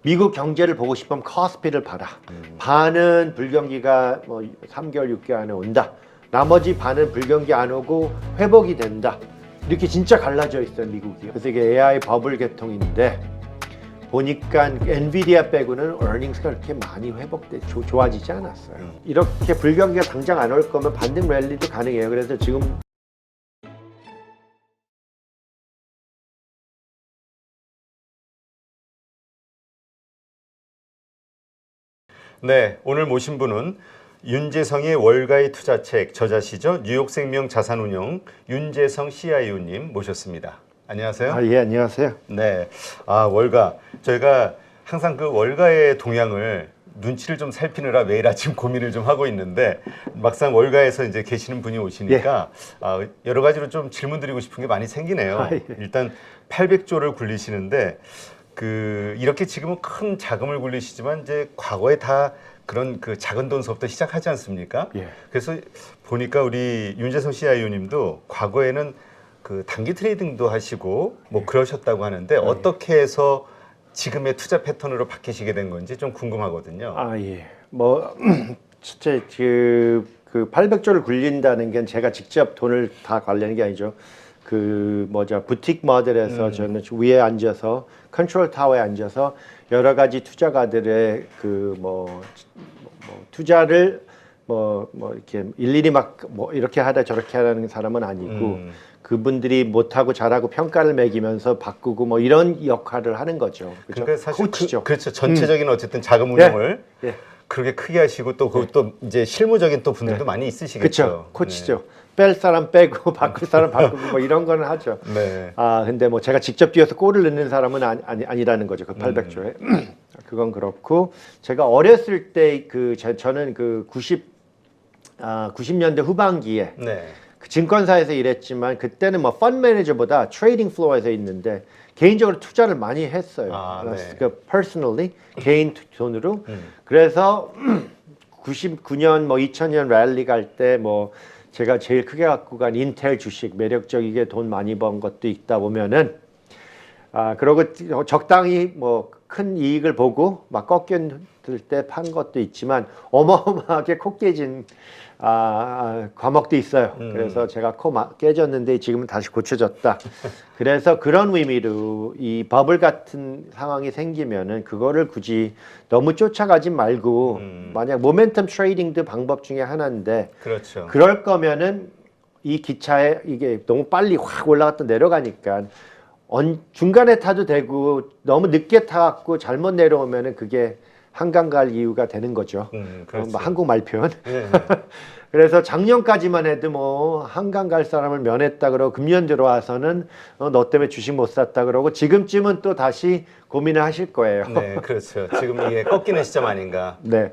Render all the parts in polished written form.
미국 경제를 보고 싶으면 코스피를 봐라. 반은 불경기가 뭐 3개월, 6개월 안에 온다. 나머지 반은 불경기 안 오고 회복이 된다. 이렇게 진짜 갈라져 있어요, 미국이. 그래서 이게 AI 버블 계통인데 보니까 엔비디아 빼고는 earnings가 그렇게 많이 좋아지지 않았어요. 이렇게 불경기가 당장 안 올 거면 반등 랠리도 가능해요. 그래서 지금 네, 오늘 모신 분은 윤재성의 월가의 투자책 저자시죠. 뉴욕생명 자산운용 윤재성 CIO님 모셨습니다. 안녕하세요. 예, 안녕하세요. 네, 월가. 저희가 항상 그 월가의 동향을 눈치를 좀 살피느라 매일 아침 고민을 좀 하고 있는데 막상 월가에서 이제 계시는 분이 오시니까 여러 가지로 좀 질문 드리고 싶은 게 많이 생기네요. 예. 일단 800조를 굴리시는데 이렇게 지금은 큰 자금을 굴리시지만 이제 과거에 다 그런 그 작은 돈서부터 시작하지 않습니까? 예. 그래서 보니까 우리 윤재성 CIO님도 과거에는 그 단기 트레이딩도 하시고 뭐 그러셨다고 하는데 어떻게 해서 지금의 투자 패턴으로 바뀌시게 된 건지 좀 궁금하거든요. 예. 뭐 진짜 그 800조를 굴린다는 게 제가 직접 돈을 다 관리하는 게 아니죠. 부틱 모델에서 저는 위에 앉아서 컨트롤 타워에 앉아서 여러 가지 투자가들의 투자를 이렇게 일일이 이렇게 하다 저렇게 하라는 사람은 아니고 그분들이 못하고 잘하고 평가를 매기면서 바꾸고 뭐 이런 역할을 하는 거죠. 그렇죠? 그러니까 사실 코치죠. 그렇죠. 전체적인 어쨌든 자금 운용을 예. 그렇게 크게 하시고 또 그것도 이제 실무적인 또 분들도 많이 있으시겠죠. 그렇죠. 코치죠. 뺄 사람 빼고 바꿀 사람 바꾸고 뭐 이런 거는 하죠. 네. 근데 뭐 제가 직접 뛰어서 골을 넣는 사람은 아니라는 거죠. 그 800조에. 그건 그렇고 제가 어렸을 때 저는 90년대 후반기에 네. 그 증권사에서 일했지만 그때는 뭐 펀드 매니저보다 트레이딩 플로어에서 있는데 개인적으로 투자를 많이 했어요. 네. personally 개인 돈으로. 그래서 99년 뭐 2000년 랠리 갈 때 뭐 제가 제일 크게 갖고 간 인텔 주식 매력적이게 돈 많이 번 것도 있다 보면은 그러고 적당히 뭐 큰 이익을 보고 막 꺾였을 때 판 것도 있지만 어마어마하게 코 깨진 과목도 있어요. 그래서 제가 코 깨졌는데 지금은 다시 고쳐졌다. 그래서 그런 의미로 이 버블 같은 상황이 생기면은 그거를 굳이 너무 쫓아가지 말고 만약 모멘텀 트레이딩도 방법 중에 하나인데 그렇죠. 그럴 거면은 이 기차에 이게 너무 빨리 확 올라갔다 내려가니까 중간에 타도 되고 너무 늦게 타갖고 잘못 내려오면은 그게 한강 갈 이유가 되는 거죠. 그렇죠. 뭐 한국말 표현. 네. 그래서 작년까지만 해도 뭐 한강 갈 사람을 면했다 그러고 금년 들어와서는 너 때문에 주식 못 샀다 그러고 지금쯤은 또 다시 고민을 하실 거예요. 네, 그렇죠. 지금 이게 꺾이는 시점 아닌가. 네.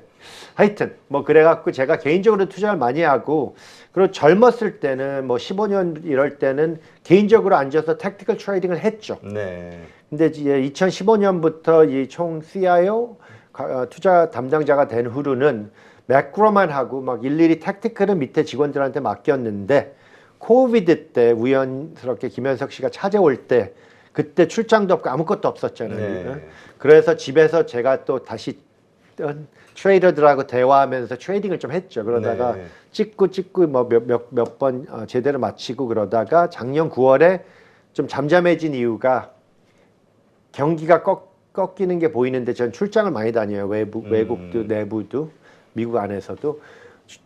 하여튼 뭐 그래갖고 제가 개인적으로 투자를 많이 하고 그리고 젊었을 때는 뭐 15년 이럴 때는 개인적으로 앉아서 택티컬 트레이딩을 했죠. 네. 근데 이제 2015년부터 이 총 CIO 투자 담당자가 된 후로는 매크로만 하고 막 일일이 택티컬은 밑에 직원들한테 맡겼는데 코비드 때 우연스럽게 김현석 씨가 찾아올 때 그때 출장도 없고 아무것도 없었잖아요. 네. 그래서 집에서 제가 또 다시 트레이더들하고 대화하면서 트레이딩을 좀 했죠. 그러다가 네. 찍고 뭐 몇 번 제대로 마치고 그러다가 작년 9월에 좀 잠잠해진 이유가 경기가 꺾이는 게 보이는데 전 출장을 많이 다녀요. 외국도 내부도 미국 안에서도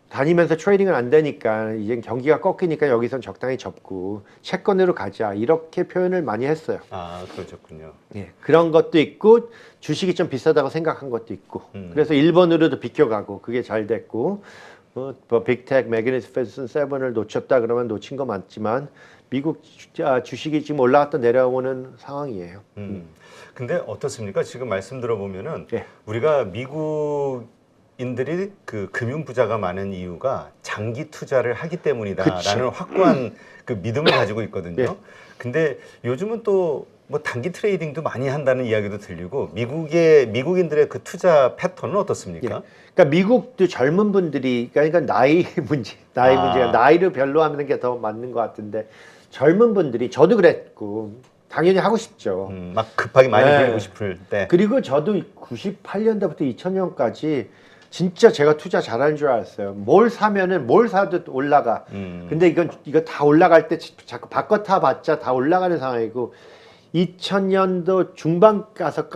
다니면서 트레이딩은 안 되니까 이제 경기가 꺾이니까 여기선 적당히 접고 채권으로 가자 이렇게 표현을 많이 했어요. 그러셨군요. 예, 그런 것도 있고 주식이 좀 비싸다고 생각한 것도 있고 그래서 일본으로도 비껴가고 그게 잘 됐고 빅텍, 매그니피센트 세븐을 놓쳤다 그러면 놓친 거 맞지만 미국 주식이 지금 올라갔다 내려오는 상황이에요. 근데 어떻습니까? 지금 말씀 들어보면은 예. 우리가 미국인들이 그 금융 부자가 많은 이유가 장기 투자를 하기 때문이다라는 확고한 그 믿음을 가지고 있거든요. 예. 근데 요즘은 또 뭐 단기 트레이딩도 많이 한다는 이야기도 들리고 미국인들의 그 투자 패턴은 어떻습니까? 예. 그러니까 미국도 젊은 분들이 그러니까 나이 문제가 나이를 별로 하는 게 더 맞는 것 같은데 젊은 분들이 저도 그랬고 당연히 하고 싶죠. 막 급하게 많이 네. 벌고 싶을 때. 그리고 저도 98년도부터 2000년까지 진짜 제가 투자 잘하는 줄 알았어요. 뭘 사면은 뭘 사도 올라가. 근데 이거 다 올라갈 때 자꾸 바꿔 타봤자 다 올라가는 상황이고 2000년도 중반 가서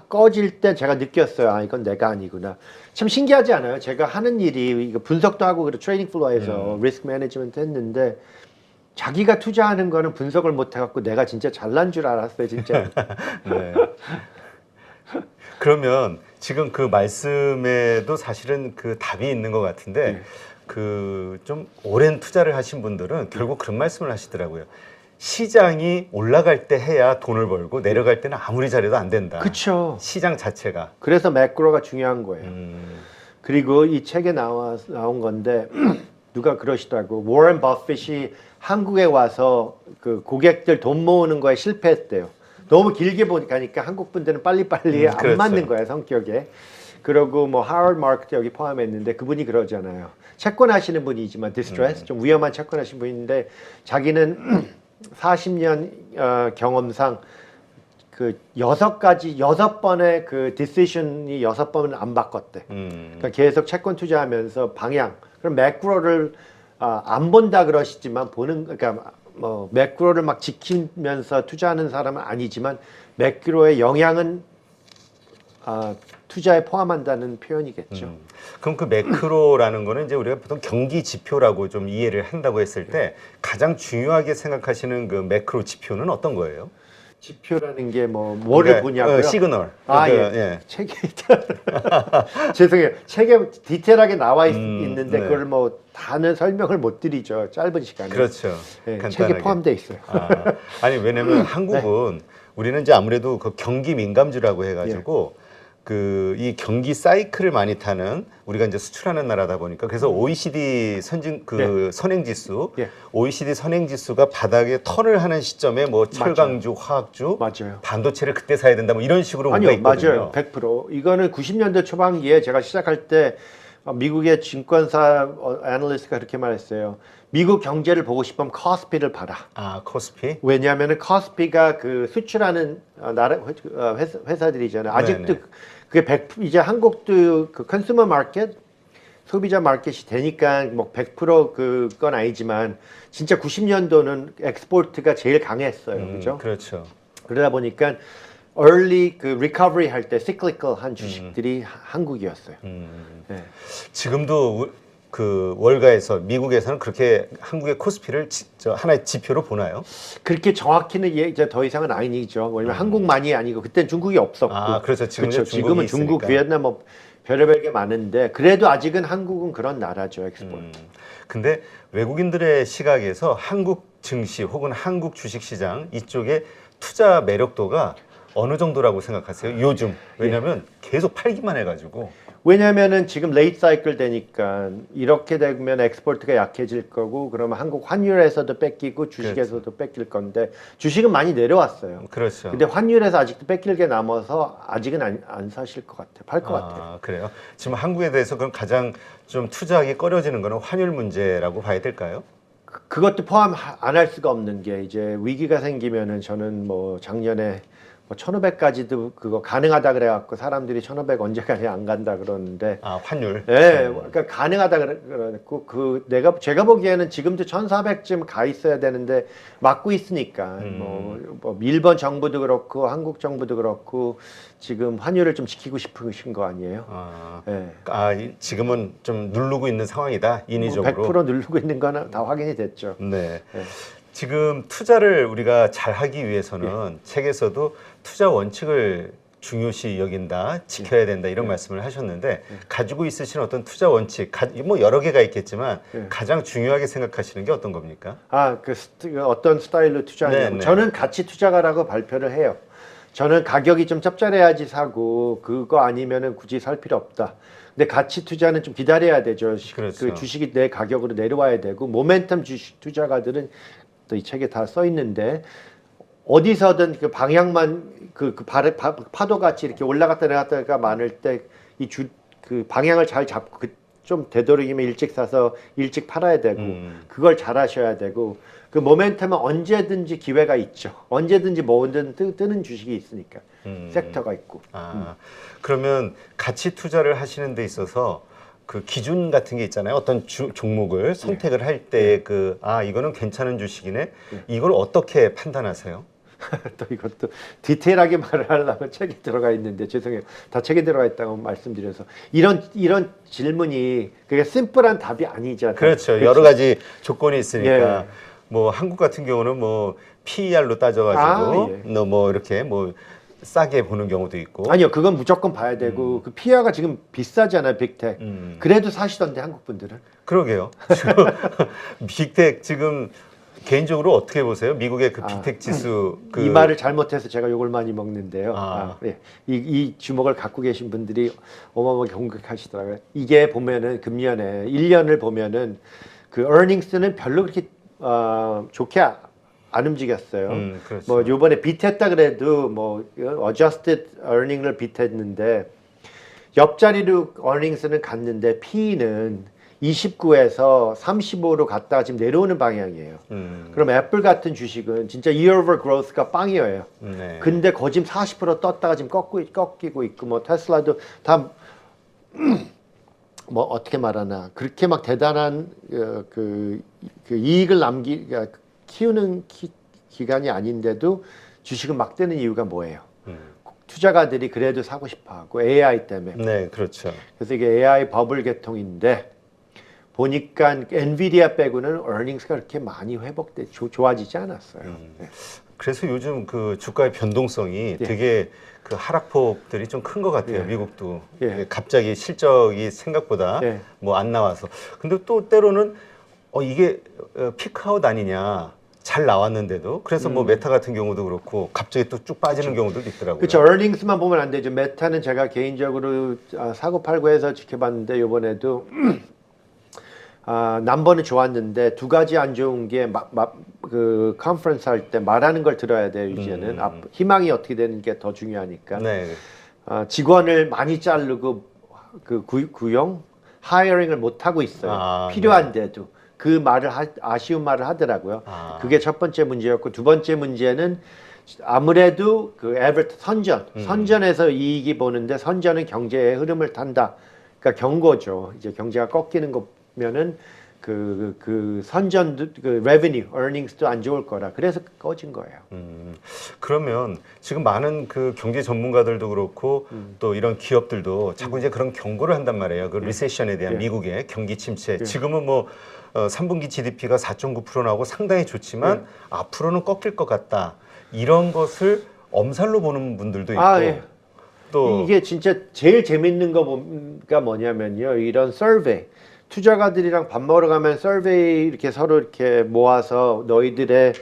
꺼질 때 제가 느꼈어요. 아, 이건 내가 아니구나. 참 신기하지 않아요? 제가 하는 일이 이거 분석도 하고 그리고 트레이딩 플로어에서 리스크 매니지먼트 했는데 자기가 투자하는 거는 분석을 못 해갖고 내가 진짜 잘난 줄 알았어요, 진짜. 네. 그러면 지금 그 말씀에도 사실은 그 답이 있는 것 같은데 그 좀 오랜 투자를 하신 분들은 결국 그런 말씀을 하시더라고요. 시장이 올라갈 때 해야 돈을 벌고 내려갈 때는 아무리 잘해도 안 된다. 그쵸. 시장 자체가. 그래서 매크로가 중요한 거예요. 그리고 이 책에 나온 건데 누가 그러시더라고. 워런 버핏이 한국에 와서 그 고객들 돈 모으는 거에 실패했대요. 너무 길게 보니까 한국 분들은 빨리빨리 안 그렇죠. 맞는 거야 성격에. 그러고 뭐 하워드 마켓 여기 포함했는데 그분이 그러잖아요. 채권 하시는 분이지만 디스트레스 좀 위험한 채권 하시는 분인데 자기는 40년 경험상 그 6번의 그 디시션이 6번은 안 바꿨대. 그러니까 계속 채권 투자하면서 방향. 그럼 매크로를 안 본다 그러시지만 그러니까 뭐 매크로를 막 지키면서 투자하는 사람은 아니지만 매크로의 영향은 투자에 포함한다는 표현이겠죠. 그럼 그 매크로라는 거는 이제 우리가 보통 경기 지표라고 좀 이해를 한다고 했을 때 가장 중요하게 생각하시는 그 매크로 지표는 어떤 거예요? 지표라는 게 뭐를 보냐고요? 시그널. 예. 책에 죄송해요. 책에 디테일하게 나와 있는데 네. 그걸 뭐 다는 설명을 못 드리죠. 짧은 시간에. 그렇죠. 네, 간단하게. 책에 포함되어 있어요. 아니 왜냐면 한국은 우리는 이제 아무래도 그 경기 민감주라고 해가지고 그 이 경기 사이클을 많이 타는 우리가 이제 수출하는 나라다 보니까 그래서 OECD 선행지수, OECD 선행지수가 바닥에 턴을 하는 시점에 뭐 철강주, 화학주, 맞아요. 반도체를 그때 사야 된다 뭐 이런 식으로 아니요, 우리가 맞아요. 있거든요. 100%. 이거는 90년대 초반기에 제가 시작할 때 미국의 증권사 애널리스트가 그렇게 말했어요. 미국 경제를 보고 싶으면 코스피를 봐라. 아, 코스피? 왜냐하면 코스피가 그 수출하는 나라 회사들이잖아요. 아직도 네네. 그게 이제 한국도 그 컨슈머 마켓 소비자 마켓이 되니까 뭐 100% 그건 아니지만 진짜 90년도는 엑스포트가 제일 강했어요. 그죠? 그렇죠. 그러다 보니까 early 그 recovery 할 때 cyclical 한 주식들이 한국이었어요. 네. 지금도 그 월가에서 미국에서는 그렇게 한국의 코스피를 하나의 지표로 보나요? 그렇게 정확히는 이제 더 이상은 아니죠. 왜냐면 한국만이 아니고 그때는 중국이 없었고. 아, 그렇죠. 지금은 그렇죠. 중국이 지금은 중국, 있으니까. 비엔남 뭐 별의별 게 많은데 그래도 아직은 한국은 그런 나라죠. 엑스포트. 근데 외국인들의 시각에서 한국 증시 혹은 한국 주식시장 이쪽에 투자 매력도가 어느 정도라고 생각하세요? 요즘 왜냐하면 계속 팔기만 해가지고. 왜냐면은 지금 레이트 사이클 되니까 이렇게 되면 엑스포트가 약해질 거고 그러면 한국 환율에서도 뺏기고 주식에서도 뺏길 건데 주식은 많이 내려왔어요. 그렇죠. 근데 환율에서 아직도 뺏길 게 남아서 아직은 안 사실 것 같아요. 팔 것 같아요. 그래요? 지금 한국에 대해서 그럼 가장 좀 투자하기 꺼려지는 거는 환율 문제라고 봐야 될까요? 그것도 포함 안 할 수가 없는 게 이제 위기가 생기면은 저는 뭐 작년에 뭐 1,500까지도 그거 가능하다 그래갖고 사람들이 1,500 언제까지 안 간다 그러는데 아, 환율. 네, 그러니까 가능하다 그랬고 제가 보기에는 지금도 1,400쯤 가 있어야 되는데 막고 있으니까 뭐 일본 정부도 그렇고 한국 정부도 그렇고 지금 환율을 좀 지키고 싶으신 거 아니에요? 네. 지금은 좀 누르고 있는 상황이다 인위적으로. 100% 누르고 있는 거는 다 확인이 됐죠. 네. 네. 지금 투자를 우리가 잘 하기 위해서는 책에서도 투자 원칙을 중요시 여긴다, 지켜야 된다 이런 말씀을 하셨는데 가지고 있으신 어떤 투자 원칙, 뭐 여러 개가 있겠지만 가장 중요하게 생각하시는 게 어떤 겁니까? 어떤 스타일로 투자하냐고. 네. 저는 가치 투자가라고 발표를 해요. 저는 가격이 좀 짭짤해야지 사고 그거 아니면은 굳이 살 필요 없다. 근데 가치 투자는 좀 기다려야 되죠. 그렇죠. 그 주식이 내 가격으로 내려와야 되고 모멘텀 주식 투자가들은 또 이 책에 다 써 있는데 어디서든 그 방향만 파도 같이 이렇게 올라갔다 내려갔다가 많을 때 그 방향을 잘 잡고 좀 되도록이면 일찍 사서 일찍 팔아야 되고 그걸 잘 하셔야 되고 그 모멘텀은 언제든지 기회가 있죠. 언제든지 뭐든 뜨는 주식이 있으니까. 섹터가 있고. 그러면 가치 투자를 하시는 데 있어서 그 기준 같은 게 있잖아요. 어떤 종목을 선택을 할 때 이거는 괜찮은 주식이네. 이걸 어떻게 판단하세요? 또 이것도 디테일하게 말을 하려면 책에 들어가 있는데 죄송해요. 다 책에 들어가 있다고 말씀드려서 이런 질문이 그게 심플한 답이 아니잖아요. 그렇죠. 여러 가지 조건이 있으니까 뭐 한국 같은 경우는 뭐 PER로 따져가지고 뭐 이렇게 뭐 싸게 보는 경우도 있고. 아니요, 그건 무조건 봐야 되고 그 PER가 지금 비싸잖아요, 빅텍. 그래도 사시던데 한국 분들은. 그러게요. 빅텍 지금 개인적으로 어떻게 보세요? 미국의 그 빅텍 지수 이 말을 잘못해서 제가 욕을 많이 먹는데요. 이 주목을 갖고 계신 분들이 어마어마하게 공격하시더라고요. 이게 보면은 금년에 1년을 보면은 그 earnings는 별로 그렇게 좋게 안 움직였어요. 그렇죠. 뭐 요번에 비트했다 그래도 뭐 adjusted earning을 비트했는데 옆자리로 earnings는 갔는데 P는 29에서 35로 갔다가 지금 내려오는 방향이에요. 그럼 애플 같은 주식은 진짜 year over growth가 빵이에요. 네. 근데 거짐 40% 떴다가 지금 꺾이고 있고 뭐 테슬라도 다 뭐 어떻게 말하나 그렇게 막 대단한 그 이익을 키우는 기간이 아닌데도 주식은 막 뜨는 이유가 뭐예요? 투자가들이 그래도 사고 싶어하고 AI 때문에. 네, 그렇죠. 그래서 이게 AI 버블 계통인데 보니까 엔비디아 빼고는 earnings가 그렇게 많이 좋아지지 않았어요. 네. 그래서 요즘 그 주가의 변동성이 되게 그 하락폭들이 좀 큰 것 같아요. 미국도 갑자기 실적이 생각보다 뭐 안 나와서. 근데 또 때로는 이게 피크아웃 아니냐. 잘 나왔는데도 그래서 뭐 메타 같은 경우도 그렇고 갑자기 또 쭉 빠지는 경우들도 있더라고요. 그렇죠. earnings만 보면 안 되죠. 메타는 제가 개인적으로 사고 팔고 해서 지켜봤는데 이번에도 남번은 좋았는데 두 가지 안 좋은 게 그 컨퍼런스 할 때 말하는 걸 들어야 돼요. 이제는 희망이 어떻게 되는 게 더 중요하니까. 네. 직원을 많이 자르고 그 구용 하이어링을 못 하고 있어요. 필요한데도 그 말을 아쉬운 말을 하더라고요. 그게 첫 번째 문제였고 두 번째 문제는 아무래도 그 선전에서 이익이 보는데 선전은 경제의 흐름을 탄다. 그러니까 경고죠. 이제 경제가 꺾이는 거면은 그 선전 그 revenue, earnings도 안 좋을 거라. 그래서 꺼진 거예요. 그러면 지금 많은 그 경제 전문가들도 그렇고 또 이런 기업들도 자꾸 이제 그런 경고를 한단 말이에요. 그 리세션에 대한 미국의 경기 침체. 지금은 뭐 3분기 GDP가 4.9% 나오고 상당히 좋지만 앞으로는 꺾일 것 같다. 이런 것을 엄살로 보는 분들도 있고. 또 이게 진짜 제일 재밌는 거가 뭐냐면요. 이런 서베이. 투자가들이랑 밥 먹으러 가면 서베이 이렇게 서로 이렇게 모아서 너희들의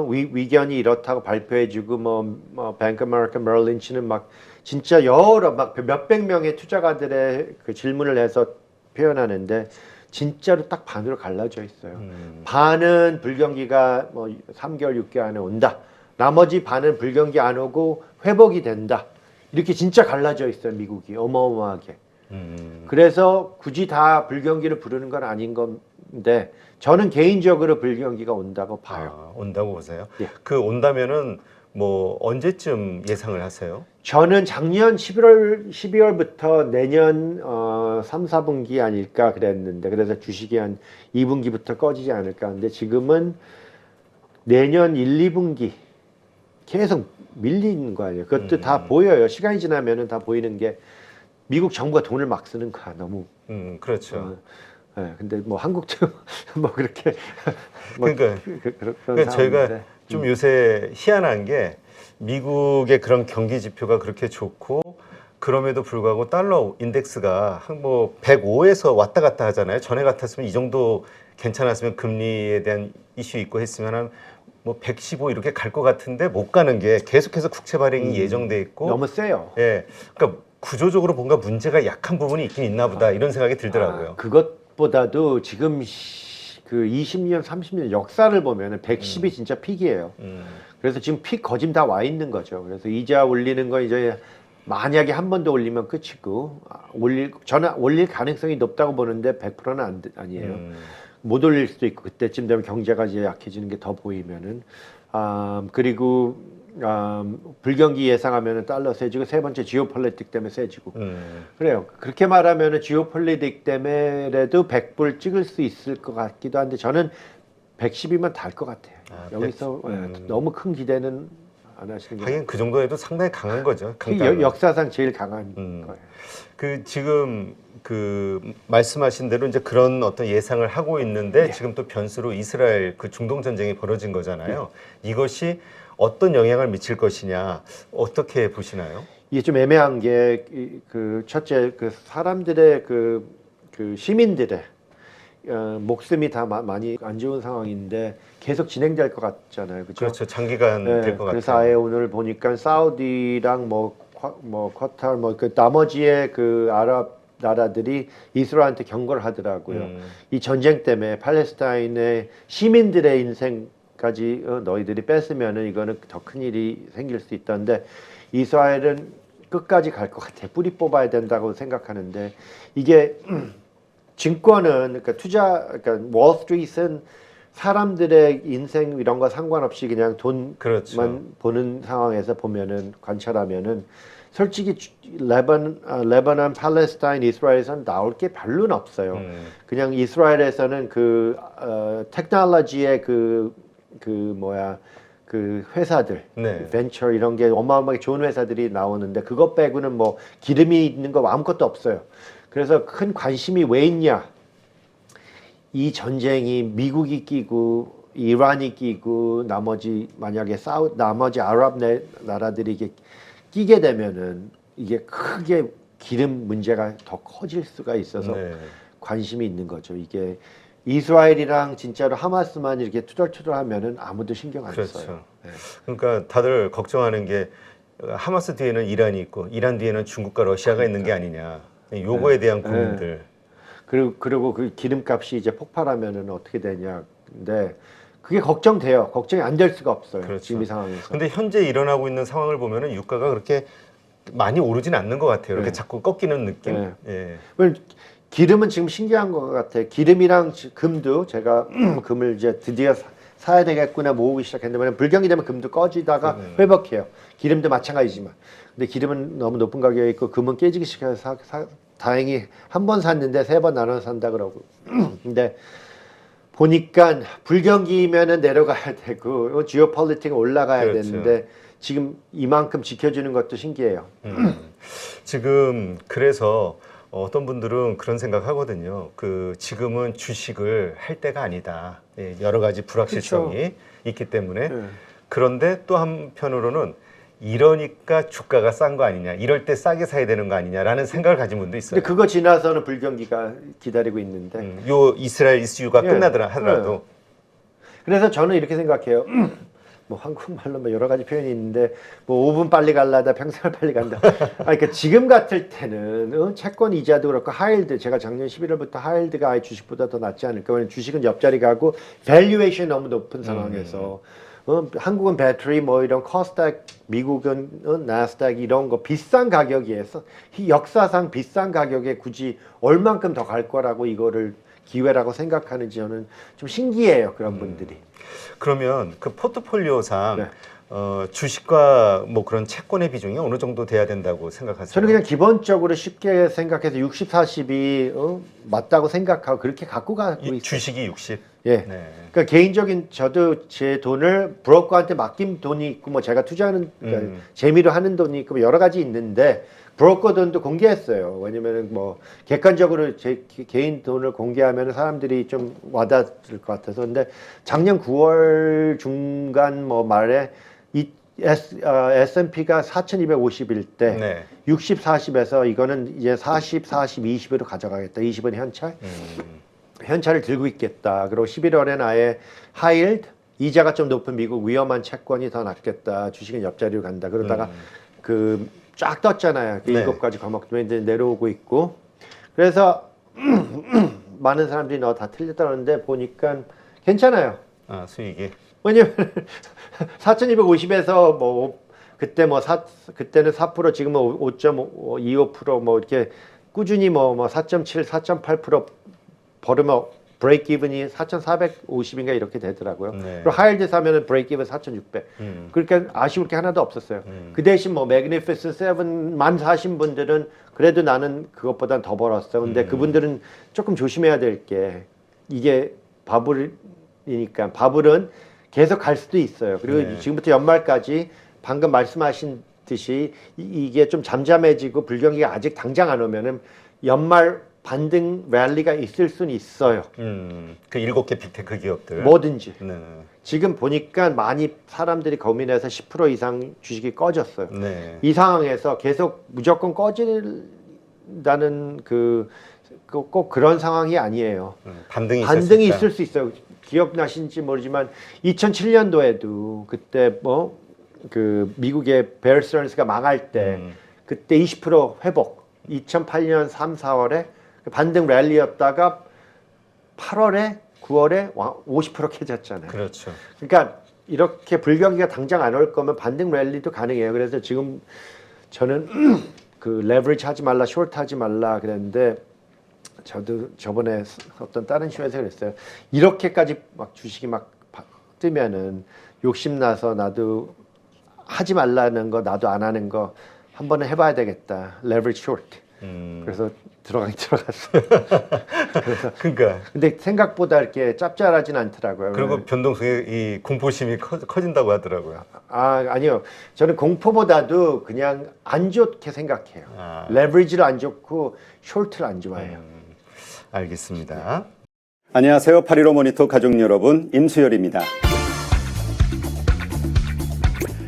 위견이 이렇다고 발표해주고 뭐 뱅크 아메리카 메럴 린치는 막 진짜 여러 막 몇백 명의 투자가들의 그 질문을 해서 표현하는데 진짜로 딱 반으로 갈라져 있어요. 반은 불경기가 뭐 3개월, 6개월 안에 온다. 나머지 반은 불경기 안 오고 회복이 된다. 이렇게 진짜 갈라져 있어요. 미국이 어마어마하게. 그래서 굳이 다 불경기를 부르는 건 아닌 건데 저는 개인적으로 불경기가 온다고 봐요. 온다고 보세요? 그 온다면은 뭐 언제쯤 예상을 하세요? 저는 작년 12월부터 내년 3, 4분기 아닐까 그랬는데 그래서 주식이 한 2분기부터 꺼지지 않을까 하는데 지금은 내년 1, 2분기 계속 밀리는 거 아니에요. 그것도 다 보여요. 시간이 지나면은 다 보이는 게 미국 정부가 돈을 막 쓰는 거야. 너무. 그렇죠. 근데 뭐 한국도 뭐 그렇게 뭐 그러니까 저희가 좀 요새 희한한 게 미국의 그런 경기 지표가 그렇게 좋고 그럼에도 불구하고 달러 인덱스가 한 뭐 105에서 왔다 갔다 하잖아요. 전에 같았으면 이 정도 괜찮았으면 금리에 대한 이슈 있고 했으면 한 뭐 115 이렇게 갈 것 같은데 못 가는 게 계속해서 국채 발행이 예정돼 있고 너무 세요. 그러니까 구조적으로 뭔가 문제가 약한 부분이 있긴 있나 보다 이런 생각이 들더라고요. 그것보다도 지금 그 20년, 30년 역사를 보면은 110이 진짜 픽이에요. 그래서 지금 픽 거짐 다 와 있는 거죠. 그래서 이자 올리는 거 이제 만약에 한 번 더 올리면 끝이고 저는 올릴 가능성이 높다고 보는데 100%는 아니에요. 못 올릴 수도 있고 그때쯤 되면 경제가 이제 약해지는 게 더 보이면은 그리고 불경기 예상하면은 달러 세지고 세 번째 지오폴리틱 때문에 세지고 그래요. 그렇게 말하면은 지오폴리틱 때문에라도 100불 찍을 수 있을 것 같기도 한데 저는 110이면 달 것 같아요. 여기서 너무 큰 기대는 안 하시는 게 하긴 그 정도에도 상당히 강한 거죠. 역사상 제일 강한 거예요. 그 지금 그 말씀하신 대로 이제 그런 어떤 예상을 하고 있는데 지금 또 변수로 이스라엘 그 중동 전쟁이 벌어진 거잖아요. 이것이 어떤 영향을 미칠 것이냐 어떻게 보시나요? 이게 좀 애매한 게 그 첫째 그 사람들의 그 시민들의 목숨이 다 많이 안 좋은 상황인데 계속 진행될 것 같잖아요, 그렇죠? 그렇죠. 장기간 될 것 같아요. 그래서 아예 오늘 보니까 사우디랑 뭐 쿼타르 뭐 그 나머지의 그 아랍 나라들이 이스라엘한테 경고를 하더라고요. 이 전쟁 때문에 팔레스타인의 시민들의 인생까지 너희들이 뺏으면은 이거는 더 큰 일이 생길 수 있다는데 이스라엘은 끝까지 갈 것 같아. 뿌리 뽑아야 된다고 생각하는데 이게 증권은 그러니까 그러니까 월스트리트는 사람들의 인생 이런 거 상관없이 그냥 돈만 그렇죠. 보는 상황에서 보면은 관찰하면은 솔직히 레바논, 팔레스타인, 이스라엘에서는 나올 게 별로는 없어요. 그냥 이스라엘에서는 그 테크놀로지의 그 회사들, 네. 벤처 이런 게 어마어마하게 좋은 회사들이 나오는데 그것 빼고는 뭐 기름이 있는 거 아무것도 없어요. 그래서 큰 관심이 왜 있냐? 이 전쟁이 미국이 끼고 이란이 끼고 나머지 만약에 나머지 아랍 나라들이 이게 끼게 되면은 이게 크게 기름 문제가 더 커질 수가 있어서 관심이 있는 거죠. 이게 이스라엘이랑 진짜로 하마스만 이렇게 투덜투덜하면은 아무도 신경 안 써요. 네. 그러니까 다들 걱정하는 게 하마스 뒤에는 이란이 있고 이란 뒤에는 중국과 러시아가 있는 게 아니냐. 요거에 대한 고민들. 그리고 그 기름값이 이제 폭발하면은 어떻게 되냐. 근데 그게 걱정돼요. 걱정이 안 될 수가 없어요. 그렇죠. 지금 이 상황에서. 근데 현재 일어나고 있는 상황을 보면은 유가가 그렇게 많이 오르진 않는 것 같아요. 이렇게 자꾸 꺾이는 느낌. 예. 기름은 지금 신기한 것 같아요. 기름이랑 금도 제가 금을 이제 드디어 사야 되겠구나 모으기 시작했는데 불경이 되면 금도 꺼지다가 회복해요. 기름도 마찬가지지만. 근데 기름은 너무 높은 가격에 있고 금은 깨지기 시작해서 다행히 한 번 샀는데 세 번 나눠 산다 그러고. 근데 보니까 불경기면은 내려가야 되고 지오폴리틱은 올라가야 되는데 지금 이만큼 지켜주는 것도 신기해요. 지금 그래서 어떤 분들은 그런 생각하거든요. 그 지금은 주식을 할 때가 아니다. 예, 여러 가지 불확실성이 있기 때문에. 그런데 또 한편으로는 이러니까 주가가 싼 거 아니냐, 이럴 때 싸게 사야 되는 거 아니냐라는 생각을 가진 분도 있어요. 근데 그거 지나서는 불경기가 기다리고 있는데 요 이스라엘 이슈가 끝나더라 하더라도. 그래서 저는 이렇게 생각해요. 뭐 한국말로 뭐 여러 가지 표현이 있는데 뭐 5분 빨리 갈라다 평생을 빨리 간다. 그러니까 지금 같을 때는 채권 이자도 그렇고 하이힐드 제가 작년 11월부터 하이힐드가 아예 주식보다 더 낫지 않을까. 왜냐면 주식은 옆자리 가고 밸류에이션이 너무 높은 상황에서 한국은 배터리 뭐 이런 코스닥, 미국은 나스닥 이런 거 비싼 가격이어서 역사상 비싼 가격에 굳이 얼만큼 더 갈 거라고 이거를 기회라고 생각하는지 저는 좀 신기해요. 그런 분들이. 그러면 그 포트폴리오상 주식과 뭐 그런 채권의 비중이 어느 정도 돼야 된다고 생각하세요? 저는 그냥 기본적으로 쉽게 생각해서 60, 40이 맞다고 생각하고 그렇게 갖고 가고 있어요. 주식이 60? 예. 네. 그러니까 개인적인 저도 제 돈을 브로커한테 맡긴 돈이 있고 뭐 제가 투자하는 그러니까 재미로 하는 돈이 있고 뭐 여러 가지 있는데 브로커 돈도 공개했어요. 왜냐면은 뭐 객관적으로 제 개인 돈을 공개하면 사람들이 좀 와닿을 것 같아서. 근데 작년 9월 중간 뭐 말에 S&P가 4,250일 때 60, 40에서 이거는 이제 40, 40, 20으로 가져가겠다. 20은 현찰. 현찰을 들고 있겠다. 그리고 11월에는 아예 하이힐드 이자가 좀 높은 미국 위험한 채권이 더 낫겠다. 주식은 옆자리로 간다. 그러다가 그 쫙 떴잖아요. 그 7가지 과목 때문에 이제 내려오고 있고. 그래서 많은 사람들이 너 다 틀렸다는데 보니까 괜찮아요. 아, 수익이. 왜냐면 4,250에서 뭐 그때 뭐 그때는 4% 지금은 5.25% 뭐 이렇게 꾸준히 뭐 4.7, 4.8% 벌으면 브레이크 이븐이 4,450인가 이렇게 되더라고요. 네. 그리고 하이힐드 사면은 브레이크 이븐 4,600. 그러니까 아쉬울 게 하나도 없었어요. 그 대신 뭐 매그니피스 7만 사신 분들은 그래도 나는 그것보단 더 벌었어. 근데 그분들은 조금 조심해야 될 게 이게 바블이니까 바블은 계속 갈 수도 있어요. 그리고 네. 지금부터 연말까지 방금 말씀하신 듯이 이게 좀 잠잠해지고 불경기가 아직 당장 안 오면은 연말 반등 랠리가 있을 수는 있어요. 그 7개 빅테크 기업들. 뭐든지. 네. 지금 보니까 많이 사람들이 고민해서 10% 이상 주식이 꺼졌어요. 네. 이 상황에서 계속 무조건 꺼진다는 꼭 그런 상황이 아니에요. 반등이 반등이 있을 있을 수 있어요. 기억나신지 모르지만 2007년도에도 그때 뭐 그 미국의 베어 스턴스가 망할 때 그때 20% 회복. 2008년 3, 4월에 반등 랠리였다가 8월에 9월에 50% 깨졌잖아요. 그렇죠. 그러니까 이렇게 불경기가 당장 안 올 거면 반등 랠리도 가능해요. 그래서 지금 저는 그 레버리지 하지 말라, 숏 하지 말라 그랬는데 저도 저번에 어떤 다른 쇼에서 그랬어요. 이렇게까지 막 주식이 막 뜨면은 욕심나서 나도 하지 말라는 거 나도 안 하는 거 한 번은 해봐야 되겠다. 레버리지 숏. 그래서 들어가긴 들어갔어요. 그래서 그러니까. 근데 생각보다 이렇게 짭짤하진 않더라고요. 그리고 변동성의 이 공포심이 커진다고 하더라고요. 아니요. 저는 공포보다도 그냥 안 좋게 생각해요. 레버리지를 안 좋고 숏를 안 좋아해요. 알겠습니다. 안녕하세요. 8.15 모니터 가족 여러분, 임수열입니다.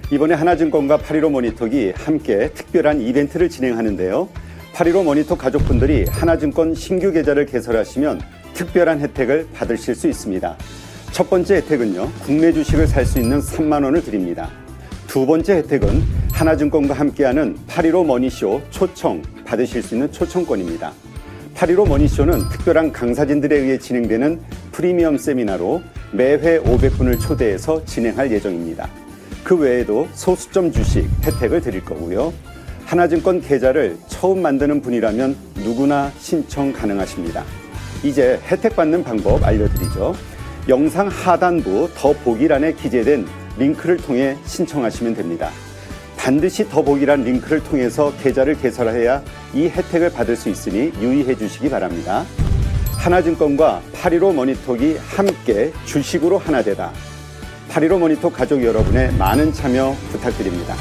이번에 하나증권과 8.15 모니터기 함께 특별한 이벤트를 진행하는데요. 8.15 모니터 가족분들이 하나증권 신규 계좌를 개설하시면 특별한 혜택을 받으실 수 있습니다. 첫 번째 혜택은요, 국내 주식을 살 수 있는 3만 원을 드립니다. 두 번째 혜택은 하나증권과 함께하는 8.15 머니쇼 초청 받으실 수 있는 초청권입니다. 8.15 머니쇼는 특별한 강사진들에 의해 진행되는 프리미엄 세미나로 매회 500분을 초대해서 진행할 예정입니다. 그 외에도 소수점 주식 혜택을 드릴 거고요. 하나증권 계좌를 처음 만드는 분이라면 누구나 신청 가능하십니다. 이제 혜택 받는 방법 알려드리죠. 영상 하단부 더보기란에 기재된 링크를 통해 신청하시면 됩니다. 반드시 더보기란 링크를 통해서 계좌를 개설해야 이 혜택을 받을 수 있으니 유의해 주시기 바랍니다. 하나증권과 8.15 모니터기 함께 주식으로 하나 되다. 8.15 모니터 가족 여러분의 많은 참여 부탁드립니다.